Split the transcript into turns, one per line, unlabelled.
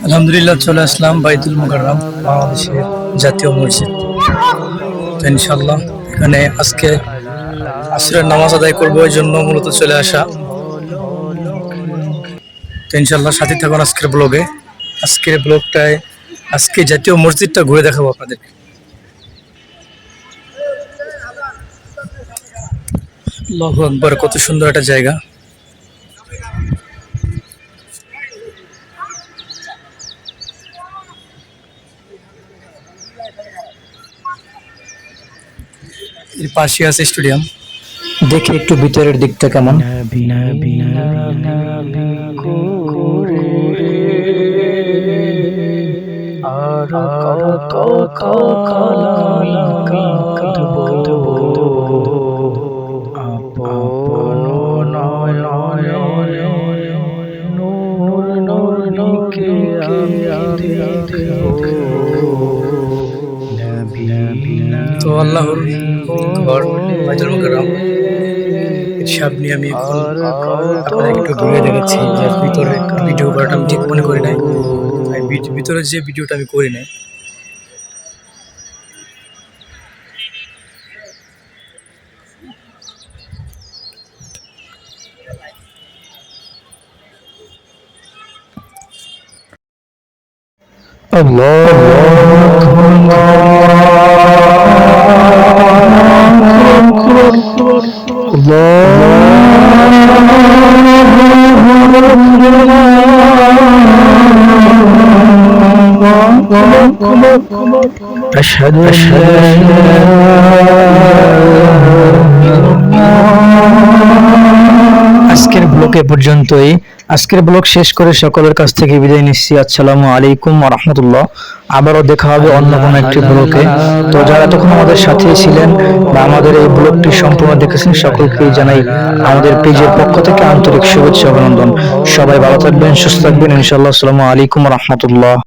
আলহামদুলিল্লাহ চলে আসলাম বাইতুল মুকাররম, বাংলাদেশের জাতীয় মসজিদ। তো ইনশাল্লাহ এখানে আজকে আসরের নামাজ আদায় করবো, এই জন্য মূলত চলে আসা। তো ইনশাল্লাহ সাথে থাকুন আজকের ব্লগে। আজকের ব্লগটায় আজকে জাতীয় মসজিদটা ঘুরে দেখাবো আপনাদেরকে। আল্লাহু আকবার, কত সুন্দর একটা জায়গা। এর পাশে আছে স্টেডিয়াম। দেখি একটু ভিতরের দিকটা কেমন। আর কত কাল কাঁদবো আপন নয়নে নূর নূরকে আমি দেখবো। তো আল্লাহর ঘর বাইতুল মুকাররম এর সামনে আমি এখন আপনাদের একটু ঘুরে দেখাচ্ছি। যে ভিতরে ভিডিও করাটা আমি ঠিক মনে করি নাই, তাই ভিতরে যে ভিডিওটা আমি করি নাই। أشهد أن আজকের ব্লগ এ পর্যন্তই। আজকের ব্লগ শেষ করে সকলের কাছ থেকে বিদায় নিচ্ছি। আসসালামু আলাইকুম ওয়া রাহমাতুল্লাহ। আবারও দেখা হবে অন্য কোনো একটি ব্লগে। তো যারা তখন আমাদের সাথে ছিলেন বা আমাদের এই ব্লগটি সম্পূর্ণ দেখেছেন, সকলকেই জানাই আমাদের পেজের পক্ষ থেকে আন্তরিক শুভেচ্ছা অভিনন্দন। সবাই ভালো থাকবেন, সুস্থ থাকবেন ইনশাআল্লাহ। আসসালামু আলাইকুম ওয়া রাহমাতুল্লাহ।